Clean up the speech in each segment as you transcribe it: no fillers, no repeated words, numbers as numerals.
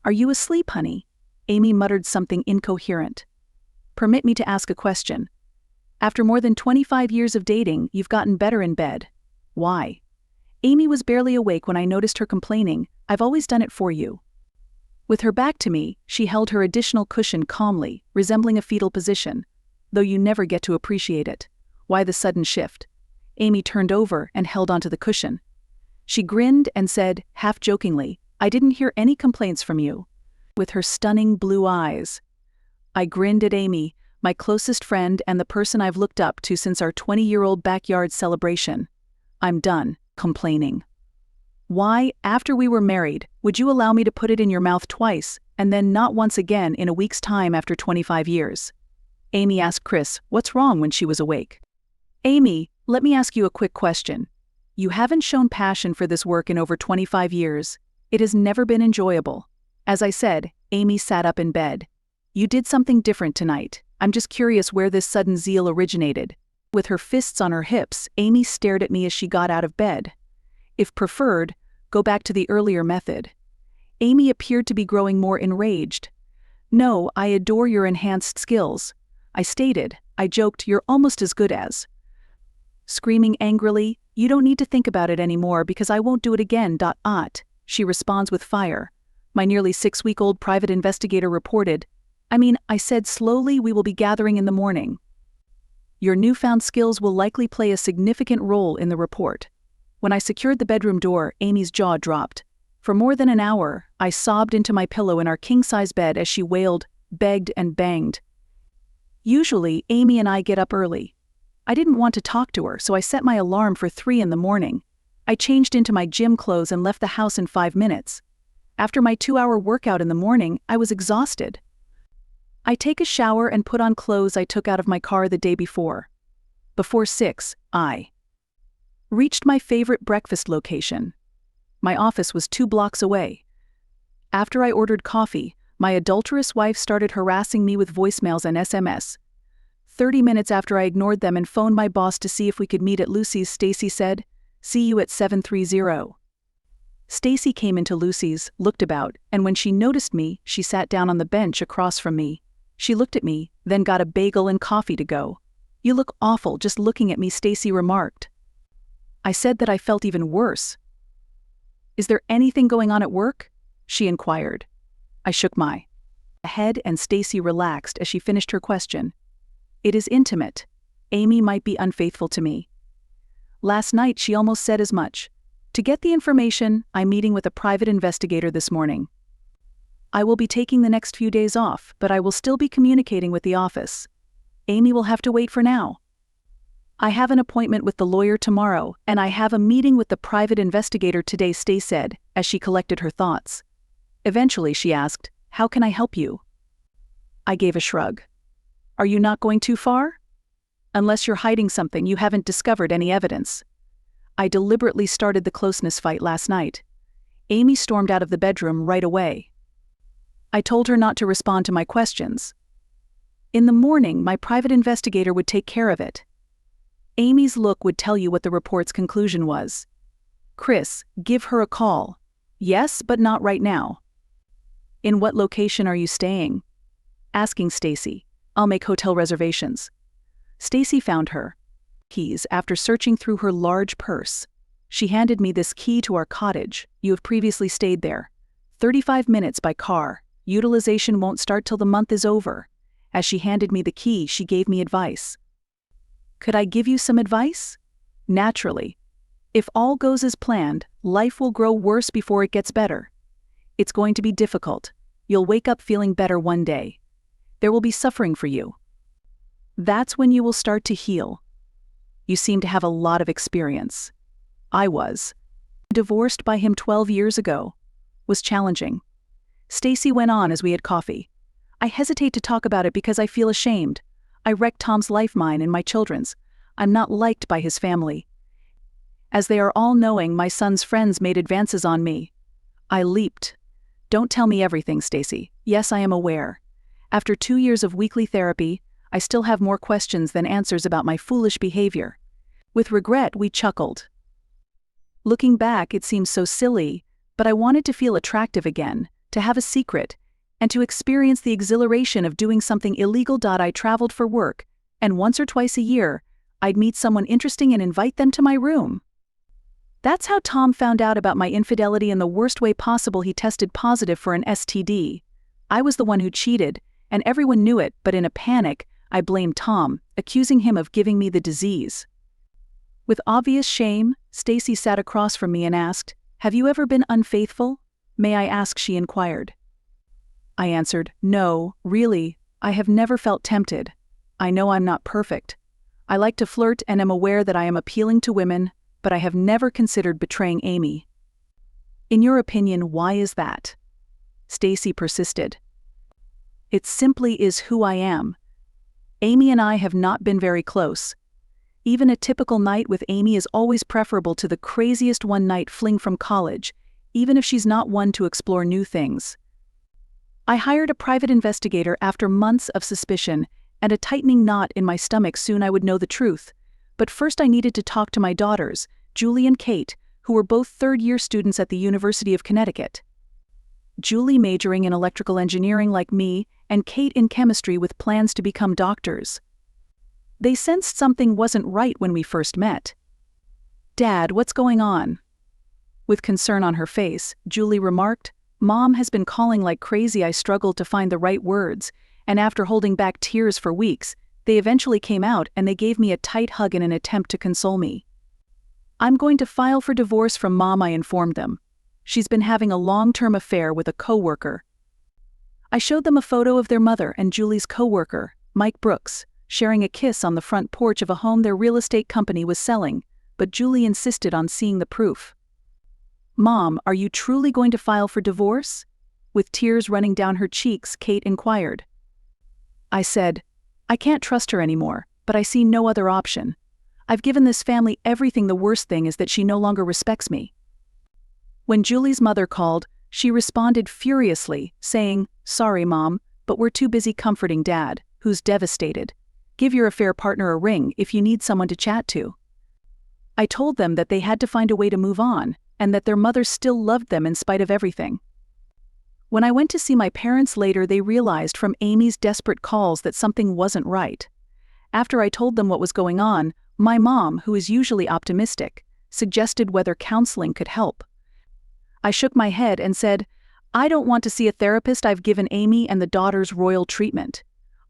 "Are you asleep, honey?" Amy muttered something incoherent. "Permit me to ask a question. After more than 25 years of dating, you've gotten better in bed. Why?" Amy was barely awake when I noticed her complaining. "I've always done it for you." With her back to me, she held her additional cushion calmly, resembling a fetal position, though you never get to appreciate it. Why the sudden shift? Amy turned over and held onto the cushion. She grinned and said, half jokingly, "I didn't hear any complaints from you." With her stunning blue eyes. I grinned at Amy, my closest friend and the person I've looked up to since our 20-year-old backyard celebration. "I'm done complaining. Why, after we were married, would you allow me to put it in your mouth twice, and then not once again in a week's time after 25 years? Amy asked Chris, "What's wrong?" when she was awake. "Amy, let me ask you a quick question. You haven't shown passion for this work in over 25 years. It has never been enjoyable." As I said, Amy sat up in bed. "You did something different tonight. I'm just curious where this sudden zeal originated." With her fists on her hips, Amy stared at me as she got out of bed. If preferred, go back to the earlier method. Amy appeared to be growing more enraged. "No, I adore your enhanced skills," I stated. I joked, "You're almost as good as." Screaming angrily, "You don't need to think about it anymore because I won't do it again. She responds with fire. My nearly 6-week-old private investigator reported, I said slowly, "We will be gathering in the morning." Your newfound skills will likely play a significant role in the report. When I secured the bedroom door, Amy's jaw dropped. For more than an hour, I sobbed into my pillow in our king-size bed as she wailed, begged, and banged. Usually, Amy and I get up early. I didn't want to talk to her, so I set my alarm for 3 in the morning. I changed into my gym clothes and left the house in 5 minutes. After my 2-hour workout in the morning, I was exhausted. I take a shower and put on clothes I took out of my car the day before. Before 6, I reached my favorite breakfast location. My office was 2 blocks away. After I ordered coffee, my adulterous wife started harassing me with voicemails and SMS. 30 minutes after I ignored them and phoned my boss to see if we could meet at Lucy's, Stacy said, "See you at 730. Stacy came into Lucy's, looked about, and when she noticed me, she sat down on the bench across from me. She looked at me, then got a bagel and coffee to go. "You look awful just looking at me," Stacy remarked. I said that I felt even worse. "Is there anything going on at work?" she inquired. I shook my head and Stacy relaxed as she finished her question. "It is intimate. Amy might be unfaithful to me. Last night she almost said as much. To get the information, I'm meeting with a private investigator this morning. I will be taking the next few days off, but I will still be communicating with the office. Amy will have to wait for now. I have an appointment with the lawyer tomorrow, and I have a meeting with the private investigator today," Stacy said, as she collected her thoughts. Eventually she asked, "How can I help you?" I gave a shrug. "Are you not going too far? Unless you're hiding something, you haven't discovered any evidence." I deliberately started the closeness fight last night. Amy stormed out of the bedroom right away. I told her not to respond to my questions. In the morning, my private investigator would take care of it. Amy's look would tell you what the report's conclusion was. "Chris, give her a call." "Yes, but not right now." "In what location are you staying?" Asking Stacy. "I'll make hotel reservations." Stacy found her keys after searching through her large purse. She handed me this key to our cottage. "You have previously stayed there. 35 minutes by car. Utilization won't start till the month is over." As she handed me the key, she gave me advice. Could I give you some advice? Naturally. If all goes as planned, life will grow worse before it gets better. It's going to be difficult. You'll wake up feeling better one day. There will be suffering for you. That's when you will start to heal. You seem to have a lot of experience. I was divorced by him 12 years ago. Was challenging. Stacy went on as we had coffee. "I hesitate to talk about it because I feel ashamed. I wrecked Tom's life, mine and my children's. I'm not liked by his family. As they are all knowing, my son's friends made advances on me." I leaped. "Don't tell me everything, Stacy." "Yes, I am aware. After 2 years of weekly therapy, I still have more questions than answers about my foolish behavior." With regret, we chuckled. Looking back, it seems so silly, but I wanted to feel attractive again, to have a secret, and to experience the exhilaration of doing something illegal. I traveled for work, and once or twice a year, I'd meet someone interesting and invite them to my room. That's how Tom found out about my infidelity in the worst way possible. He tested positive for an STD. I was the one who cheated, and everyone knew it, but in a panic, I blamed Tom, accusing him of giving me the disease. With obvious shame, Stacy sat across from me and asked, "Have you ever been unfaithful? May I ask?" she inquired. I answered, "No, really, I have never felt tempted. I know I'm not perfect. I like to flirt and am aware that I am appealing to women, but I have never considered betraying Amy." "In your opinion, why is that?" Stacy persisted. "It simply is who I am. Amy and I have not been very close. Even a typical night with Amy is always preferable to the craziest one-night fling from college, even if she's not one to explore new things. I hired a private investigator after months of suspicion and a tightening knot in my stomach. Soon I would know the truth. But first I needed to talk to my daughters, Julie and Kate, who were both third-year students at the University of Connecticut. Julie majoring in electrical engineering like me, and Kate in chemistry with plans to become doctors. They sensed something wasn't right when we first met. "Dad, what's going on?" With concern on her face, Julie remarked, "Mom has been calling like crazy." I struggled to find the right words, and after holding back tears for weeks, they eventually came out and they gave me a tight hug in an attempt to console me. "I'm going to file for divorce from Mom," I informed them. "She's been having a long-term affair with a coworker." I showed them a photo of their mother and Julie's coworker, Mike Brooks, sharing a kiss on the front porch of a home their real estate company was selling, but Julie insisted on seeing the proof. "Mom, are you truly going to file for divorce?" With tears running down her cheeks, Kate inquired. I said, "I can't trust her anymore, but I see no other option. I've given this family everything. The worst thing is that she no longer respects me." When Julie's mother called, she responded furiously, saying, "Sorry, Mom, but we're too busy comforting Dad, who's devastated. Give your affair partner a ring if you need someone to chat to." I told them that they had to find a way to move on, and that their mother still loved them in spite of everything. When I went to see my parents later, they realized from Amy's desperate calls that something wasn't right. After I told them what was going on, my mom, who is usually optimistic, suggested whether counseling could help. I shook my head and said, "I don't want to see a therapist. I've given Amy and the daughters royal treatment.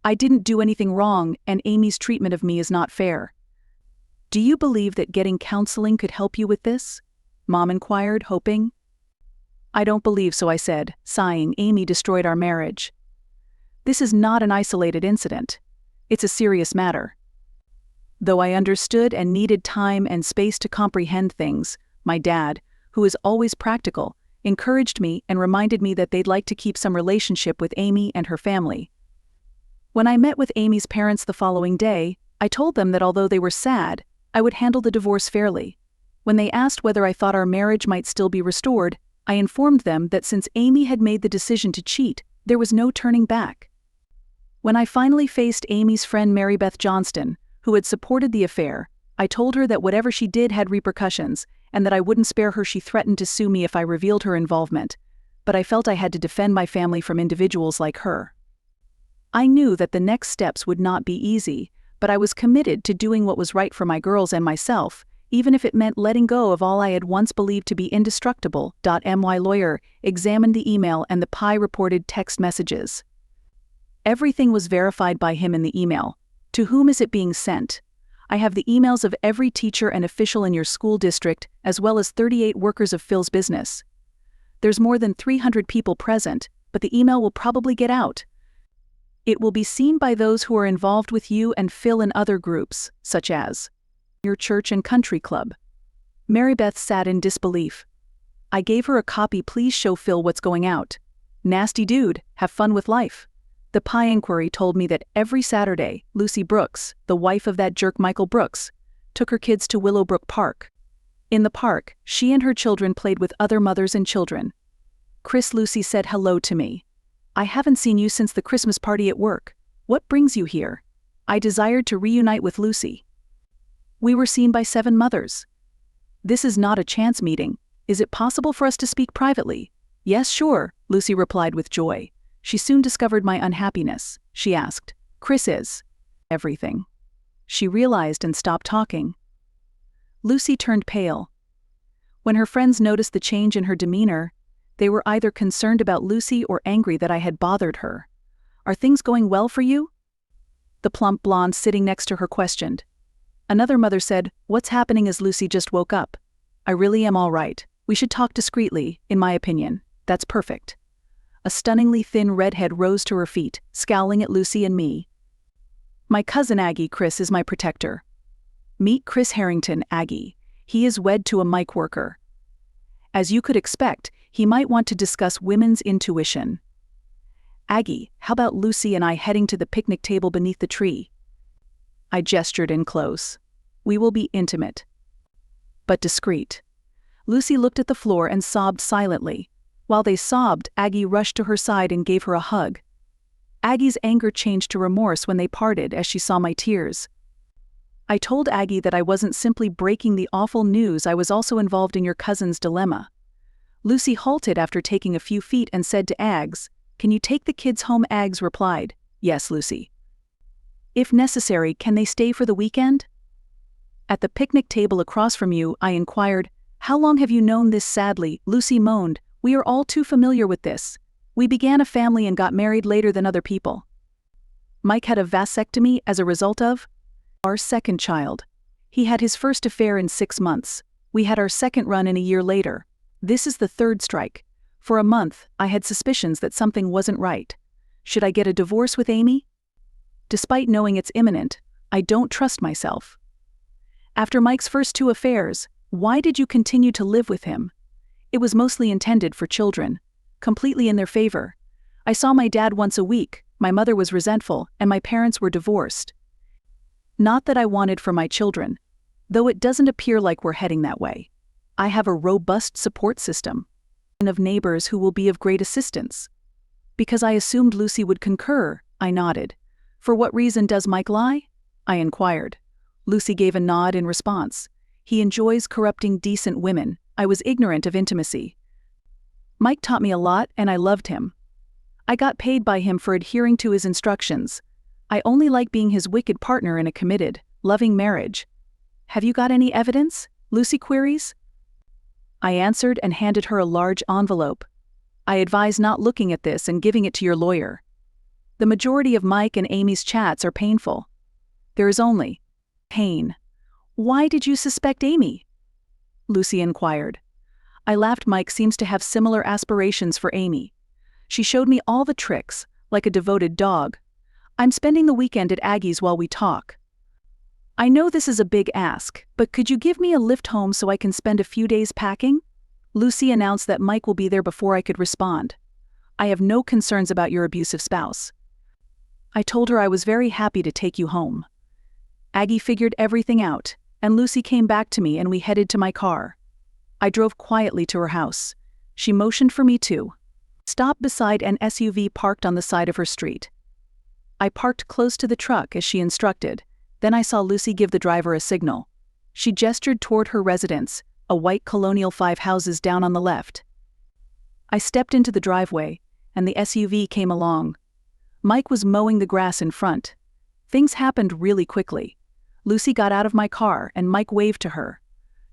I didn't do anything wrong, and Amy's treatment of me is not fair." "Do you believe that getting counseling could help you with this?" Mom inquired, hoping. "I don't believe so," I said, sighing. "Amy destroyed our marriage. This is not an isolated incident. It's a serious matter." Though I understood and needed time and space to comprehend things, my dad, who is always practical, encouraged me and reminded me that they'd like to keep some relationship with Amy and her family. When I met with Amy's parents the following day, I told them that although they were sad, I would handle the divorce fairly. When they asked whether I thought our marriage might still be restored, I informed them that since Amy had made the decision to cheat, there was no turning back. When I finally faced Amy's friend Mary Beth Johnston, who had supported the affair, I told her that whatever she did had repercussions, and that I wouldn't spare her. She threatened to sue me if I revealed her involvement, but I felt I had to defend my family from individuals like her. I knew that the next steps would not be easy, but I was committed to doing what was right for my girls and myself, even if it meant letting go of all I had once believed to be indestructible. My lawyer examined the email and the PI-reported text messages. Everything was verified by him in the email. "To whom is it being sent? I have the emails of every teacher and official in your school district, as well as 38 workers of Phil's business. There's more than 300 people present, but the email will probably get out. It will be seen by those who are involved with you and Phil in other groups, such as your church and country club." Mary Beth sat in disbelief. I gave her a copy. "Please show Phil what's going out. Nasty dude, have fun with life." The PI inquiry told me that every Saturday, Lucy Brooks, the wife of that jerk Michael Brooks, took her kids to Willowbrook Park. In the park, she and her children played with other mothers and children. "Chris," Lucy said hello to me. "I haven't seen you since the Christmas party at work. What brings you here?" I desired to reunite with Lucy. We were seen by 7 mothers. "This is not a chance meeting. Is it possible for us to speak privately?" "Yes, sure," Lucy replied with joy. She soon discovered my unhappiness. She asked, "Chris is everything." She realized and stopped talking. Lucy turned pale. When her friends noticed the change in her demeanor, they were either concerned about Lucy or angry that I had bothered her. "Are things going well for you?" The plump blonde sitting next to her questioned. Another mother said, "What's happening?" as Lucy just woke up. "I really am all right. We should talk discreetly, in my opinion. That's perfect." A stunningly thin redhead rose to her feet, scowling at Lucy and me. "My cousin Aggie, Chris, is my protector. Meet Chris Harrington, Aggie. He is wed to a mic worker. As you could expect, he might want to discuss women's intuition. Aggie, how about Lucy and I heading to the picnic table beneath the tree?" I gestured in close. "We will be intimate, but discreet." Lucy looked at the floor and sobbed silently. While they sobbed, Aggie rushed to her side and gave her a hug. Aggie's anger changed to remorse when they parted as she saw my tears. I told Aggie that I wasn't simply breaking the awful news, I was also involved in your cousin's dilemma. Lucy halted after taking a few feet and said to Aggs, "Can you take the kids home?" Aggs replied, "Yes, Lucy. If necessary, can they stay for the weekend?" At the picnic table across from you, I inquired, "How long have you known this?" Sadly, Lucy moaned, "We are all too familiar with this. We began a family and got married later than other people. Mike had a vasectomy as a result of our second child. He had his first affair in 6 months. We had our second run in a year later. This is the third strike. For a month, I had suspicions that something wasn't right. Should I get a divorce with Amy? Despite knowing it's imminent, I don't trust myself. After Mike's first 2 affairs, why did you continue to live with him? It was mostly intended for children, completely in their favor. I saw my dad once a week, my mother was resentful, and my parents were divorced. Not that I wanted for my children, though it doesn't appear like we're heading that way. I have a robust support system of neighbors who will be of great assistance." Because I assumed Lucy would concur, I nodded. "For what reason does Mike lie?" I inquired. Lucy gave a nod in response. "He enjoys corrupting decent women. I was ignorant of intimacy. Mike taught me a lot and I loved him. I got paid by him for adhering to his instructions. I only like being his wicked partner in a committed, loving marriage." "Have you got any evidence?" Lucy queries. I answered and handed her a large envelope. "I advise not looking at this and giving it to your lawyer. The majority of Mike and Amy's chats are painful. There is only pain." "Why did you suspect Amy?" Lucy inquired. I laughed. "Mike seems to have similar aspirations for Amy. She showed me all the tricks, like a devoted dog. I'm spending the weekend at Aggie's while we talk. I know this is a big ask, but could you give me a lift home so I can spend a few days packing?" Lucy announced that Mike will be there before I could respond. "I have no concerns about your abusive spouse." I told her I was very happy to take you home. Aggie figured everything out, and Lucy came back to me and we headed to my car. I drove quietly to her house. She motioned for me to stop beside an SUV parked on the side of her street. I parked close to the truck as she instructed. Then I saw Lucy give the driver a signal. She gestured toward her residence, a white colonial 5 houses down on the left. I stepped into the driveway, and the SUV came along. Mike was mowing the grass in front. Things happened really quickly. Lucy got out of my car and Mike waved to her.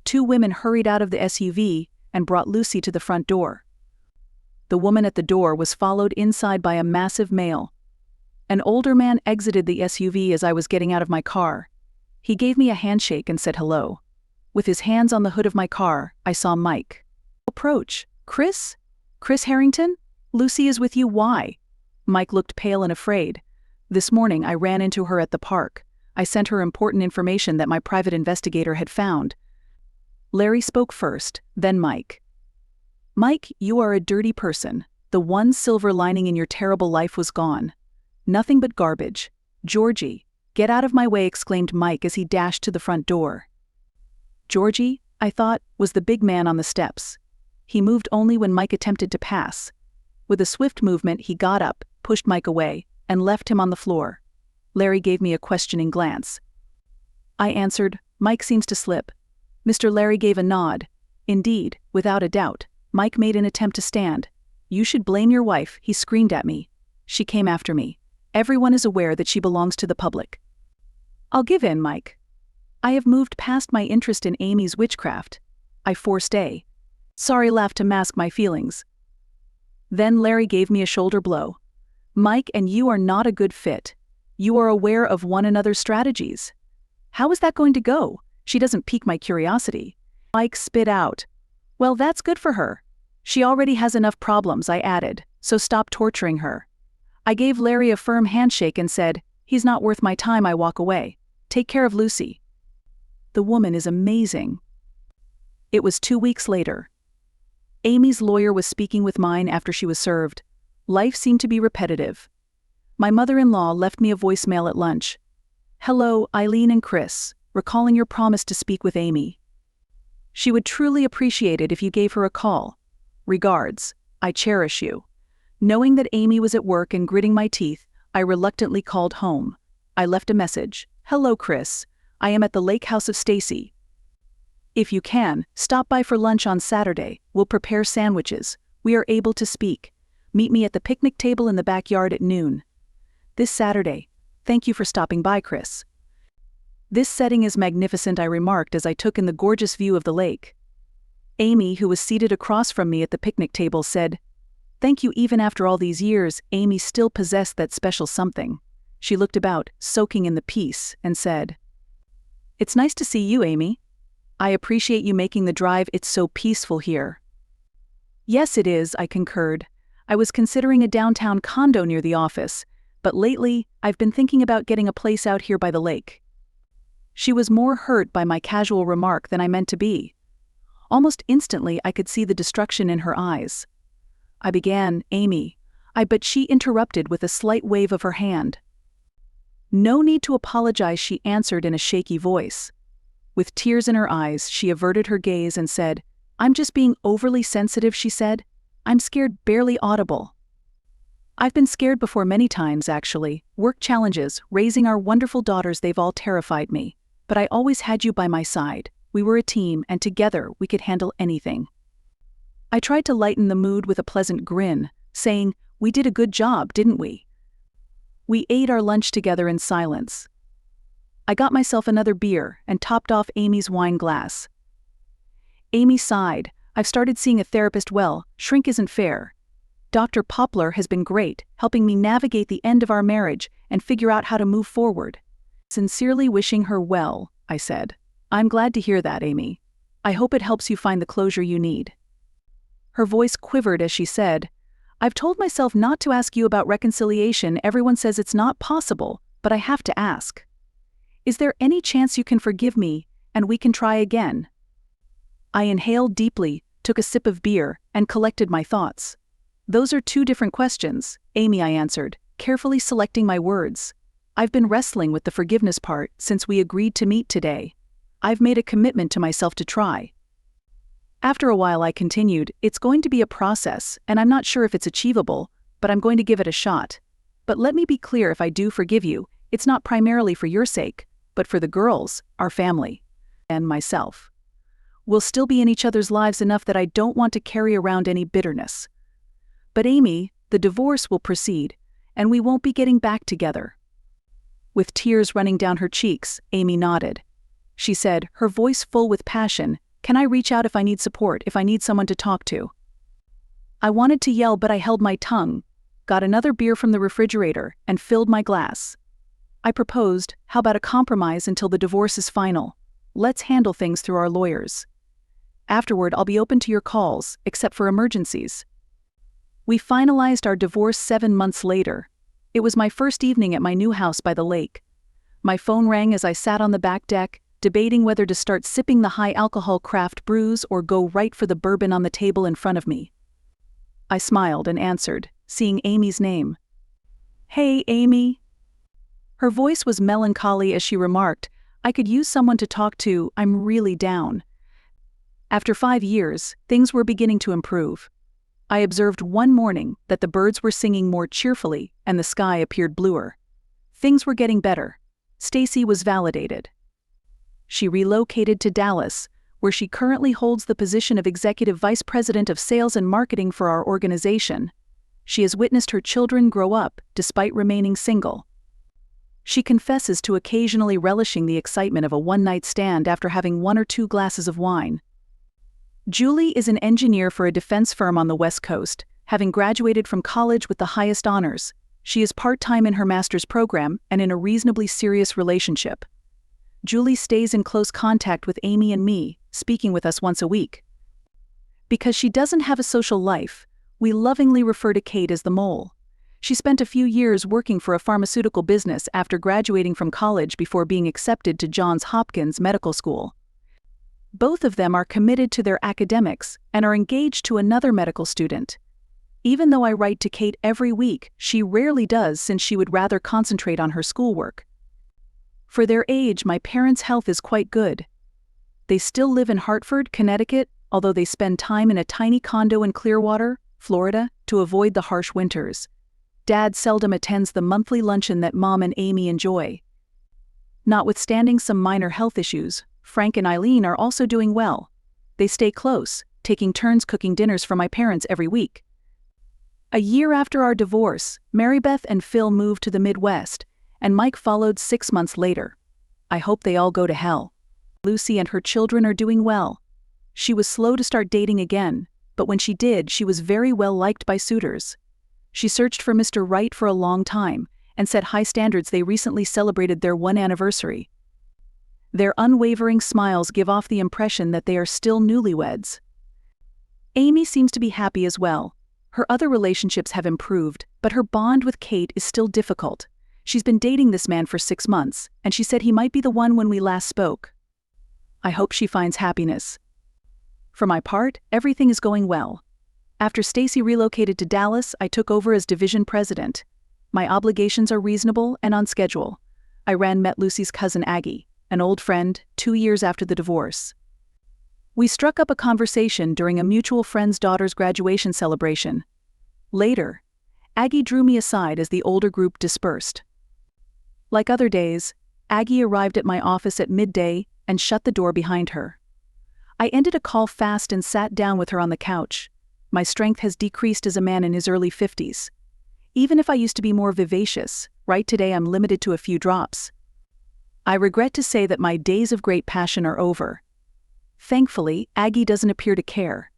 2 women hurried out of the SUV and brought Lucy to the front door. The woman at the door was followed inside by a massive male. An older man exited the SUV as I was getting out of my car. He gave me a handshake and said hello. With his hands on the hood of my car, I saw Mike approach. "Chris? Chris Harrington? Lucy is with you, why?" Mike looked pale and afraid. "This morning I ran into her at the park. I sent her important information that my private investigator had found." Larry spoke first, then Mike. "Mike, you are a dirty person. The one silver lining in your terrible life was gone. Nothing but garbage. Georgie, get out of my way," exclaimed Mike as he dashed to the front door. Georgie, I thought, was the big man on the steps. He moved only when Mike attempted to pass. With a swift movement, he got up, pushed Mike away, and left him on the floor. Larry gave me a questioning glance. I answered, "Mike seems to slip." Mr. Larry gave a nod. Indeed, without a doubt, Mike made an attempt to stand. "You should blame your wife," he screamed at me. "She came after me. Everyone is aware that she belongs to the public." "I'll give in, Mike. I have moved past my interest in Amy's witchcraft. I forced a sorry laugh to mask my feelings. Then Larry gave me a shoulder blow. "Mike and you are not a good fit. You are aware of one another's strategies. How is that going to go? She doesn't pique my curiosity." Mike spit out. "Well, that's good for her. She already has enough problems," I added, "so stop torturing her." I gave Larry a firm handshake and said, "He's not worth my time." I walk away. "Take care of Lucy. The woman is amazing." It was 2 weeks later. Amy's lawyer was speaking with mine after she was served. Life seemed to be repetitive. My mother-in-law left me a voicemail at lunch. "Hello, Eileen and Chris, recalling your promise to speak with Amy. She would truly appreciate it if you gave her a call. Regards, I cherish you." Knowing that Amy was at work and gritting my teeth, I reluctantly called home. I left a message. "Hello, Chris. I am at the lake house of Stacy. If you can, stop by for lunch on Saturday. We'll prepare sandwiches. We are able to speak. Meet me at the picnic table in the backyard at noon. This Saturday. Thank you for stopping by, Chris." "This setting is magnificent," I remarked as I took in the gorgeous view of the lake. Amy, who was seated across from me at the picnic table, said, "Thank you. Even after all these years, Amy still possessed that special something." She looked about, soaking in the peace, and said, "It's nice to see you, Amy. I appreciate you making the drive. It's so peaceful here." "Yes, it is," I concurred. "I was considering a downtown condo near the office, but lately, I've been thinking about getting a place out here by the lake." She was more hurt by my casual remark than I meant to be. Almost instantly, I could see the destruction in her eyes. I began, "Amy, but she interrupted with a slight wave of her hand. "No need to apologize," she answered in a shaky voice. With tears in her eyes, she averted her gaze and said, "I'm just being overly sensitive," she said. "I'm scared," barely audible. "I've been scared before many times, actually. Work challenges, raising our wonderful daughters, they've all terrified me. But I always had you by my side. We were a team, and together we could handle anything." I tried to lighten the mood with a pleasant grin, saying, "We did a good job, didn't we?" We ate our lunch together in silence. I got myself another beer and topped off Amy's wine glass. Amy sighed. "I've started seeing a therapist. Well, shrink isn't fair. Dr. Poplar has been great, helping me navigate the end of our marriage and figure out how to move forward." Sincerely wishing her well, I said. "I'm glad to hear that, Amy. I hope it helps you find the closure you need." Her voice quivered as she said, "I've told myself not to ask you about reconciliation. Everyone says it's not possible, but I have to ask. Is there any chance you can forgive me, and we can try again?" I inhaled deeply, took a sip of beer, and collected my thoughts. "Those are two different questions, Amy," I answered, carefully selecting my words. "I've been wrestling with the forgiveness part since we agreed to meet today. I've made a commitment to myself to try." After a while I continued, "It's going to be a process, and I'm not sure if it's achievable, but I'm going to give it a shot. But let me be clear, if I do forgive you, it's not primarily for your sake, but for the girls, our family, and myself. We'll still be in each other's lives enough that I don't want to carry around any bitterness. But Amy, the divorce will proceed, and we won't be getting back together." With tears running down her cheeks, Amy nodded. She said, her voice full with passion, "Can I reach out if I need support, if I need someone to talk to?" I wanted to yell, but I held my tongue, got another beer from the refrigerator, and filled my glass. I proposed, "How about a compromise until the divorce is final? Let's handle things through our lawyers. Afterward, I'll be open to your calls, except for emergencies." We finalized our divorce 7 months later. It was my first evening at my new house by the lake. My phone rang as I sat on the back deck, debating whether to start sipping the high-alcohol craft brews or go right for the bourbon on the table in front of me. I smiled and answered, seeing Amy's name. "Hey, Amy." Her voice was melancholy as she remarked, "I could use someone to talk to. I'm really down." After 5 years, things were beginning to improve. I observed one morning that the birds were singing more cheerfully and the sky appeared bluer. Things were getting better. Stacy was validated. She relocated to Dallas, where she currently holds the position of Executive Vice President of Sales and Marketing for our organization. She has witnessed her children grow up, despite remaining single. She confesses to occasionally relishing the excitement of a one-night stand after having 1 or 2 glasses of wine. Julie is an engineer for a defense firm on the West Coast, having graduated from college with the highest honors. She is part-time in her master's program and in a reasonably serious relationship. Julie stays in close contact with Amy and me, speaking with us once a week. Because she doesn't have a social life, we lovingly refer to Kate as the mole. She spent a few years working for a pharmaceutical business after graduating from college before being accepted to Johns Hopkins Medical School. Both of them are committed to their academics and are engaged to another medical student. Even though I write to Kate every week, she rarely does since she would rather concentrate on her schoolwork. For their age, my parents' health is quite good. They still live in Hartford, Connecticut, although they spend time in a tiny condo in Clearwater, Florida, to avoid the harsh winters. Dad seldom attends the monthly luncheon that Mom and Amy enjoy. Notwithstanding some minor health issues, Frank and Eileen are also doing well. They stay close, taking turns cooking dinners for my parents every week. A year after our divorce, Marybeth and Phil moved to the Midwest, and Mike followed 6 months later. I hope they all go to hell. Lucy and her children are doing well. She was slow to start dating again, but when she did, she was very well liked by suitors. She searched for Mr. Right for a long time, and set high standards. They recently celebrated their 1 anniversary. Their unwavering smiles give off the impression that they are still newlyweds. Amy seems to be happy as well. Her other relationships have improved, but her bond with Kate is still difficult. She's been dating this man for 6 months, and she said he might be the one when we last spoke. I hope she finds happiness. For my part, everything is going well. After Stacy relocated to Dallas, I took over as division president. My obligations are reasonable and on schedule. I met Lucy's cousin Aggie, an old friend, 2 years after the divorce. We struck up a conversation during a mutual friend's daughter's graduation celebration. Later, Aggie drew me aside as the older group dispersed. Like other days, Aggie arrived at my office at midday and shut the door behind her. I ended a call fast and sat down with her on the couch. My strength has decreased as a man in his early 50s. Even if I used to be more vivacious, right today I'm limited to a few drops. I regret to say that my days of great passion are over. Thankfully, Aggie doesn't appear to care.